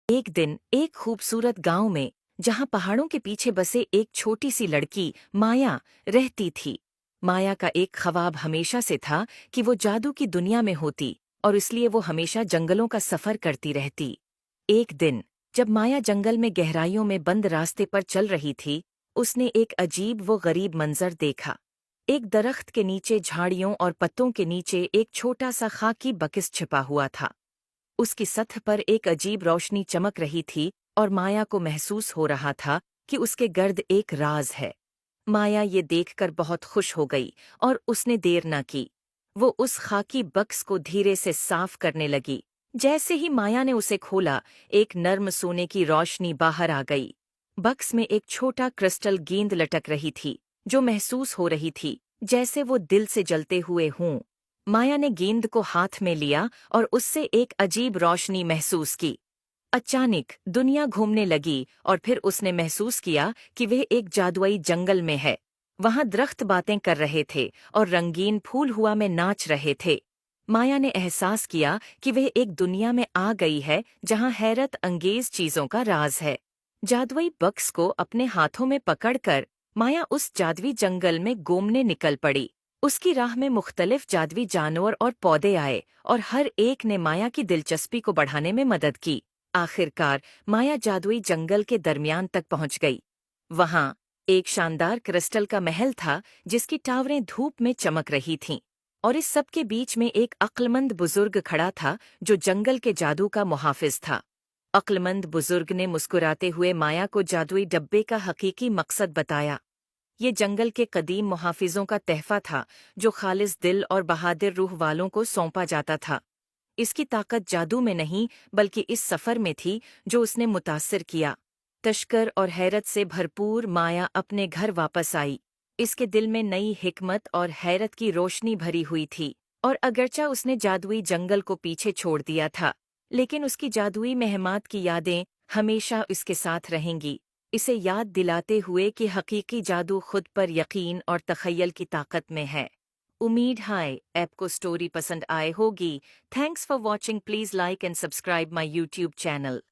एक दिन एक खूबसूरत गांव में, जहां पहाड़ों के पीछे बसे एक छोटी सी लड़की माया रहती थी। माया का एक ख्वाब हमेशा से था कि वो जादू की दुनिया में होती, और इसलिए वो हमेशा जंगलों का सफर करती रहती। एक दिन जब माया जंगल में गहराइयों में बंद रास्ते पर चल रही थी, उसने एक अजीब वो गरीब मंजर देखा। एक दरख्त के नीचे झाड़ियों और पत्तों के नीचे एक छोटा सा खाकी बक्स छिपा हुआ था। उसकी सतह पर एक अजीब रोशनी चमक रही थी, और माया को महसूस हो रहा था कि उसके गर्द एक राज है। माया ये देखकर बहुत खुश हो गई, और उसने देर न की। वो उस खाकी बक्स को धीरे से साफ करने लगी। जैसे ही माया ने उसे खोला, एक नर्म सोने की रोशनी बाहर आ गई। बक्स में एक छोटा क्रिस्टल गेंद लटक रही थी, जो महसूस हो रही थी जैसे वो दिल से जलते हुए हों। माया ने गेंद को हाथ में लिया और उससे एक अजीब रोशनी महसूस की। अचानक दुनिया घूमने लगी, और फिर उसने महसूस किया कि वह एक जादुई जंगल में है। वहां दरख्त बातें कर रहे थे, और रंगीन फूल हुआ में नाच रहे थे। माया ने एहसास किया कि वह एक दुनिया में आ गई है जहां हैरत अंगेज चीजों का राज है। जादुई बक्स को अपने हाथों में पकड़कर माया उस जादुई जंगल में घूमने निकल पड़ी। उसकी राह में मुख्तलिफ जादुई जानवर और पौधे आए, और हर एक ने माया की दिलचस्पी को बढ़ाने में मदद की। आखिरकार माया जादुई जंगल के दरमियान तक पहुंच गई। वहां एक शानदार क्रिस्टल का महल था, जिसकी टावरें धूप में चमक रही थीं। और इस सब के बीच में एक अक्लमंद बुजुर्ग खड़ा था, जो जंगल के जादू का मुहाफिज था। अक्लमंद बुजुर्ग ने मुस्कुराते हुए माया को जादुई डब्बे का हकीकी मकसद बताया। ये जंगल के कदीम मुहाफिजों का तहफा था, जो खालिस दिल और बहादुर रूह वालों को सौंपा जाता था। इसकी ताकत जादू में नहीं, बल्कि इस सफर में थी जो उसने मुतासिर किया। तश्कर और हैरत से भरपूर माया अपने घर वापस आई। इसके दिल में नई हिकमत और हैरत की रोशनी भरी हुई थी। और अगरचा उसने जादुई जंगल को पीछे छोड़ दिया था, लेकिन उसकी जादुई मेहमात की यादें हमेशा उसके साथ रहेंगी, इसे याद दिलाते हुए कि हकीकी जादू खुद पर यकीन और तखय्युल की ताकत में है। उम्मीद है आपको स्टोरी पसंद आए होगी। Thanks for watching. Please like and subscribe my YouTube channel.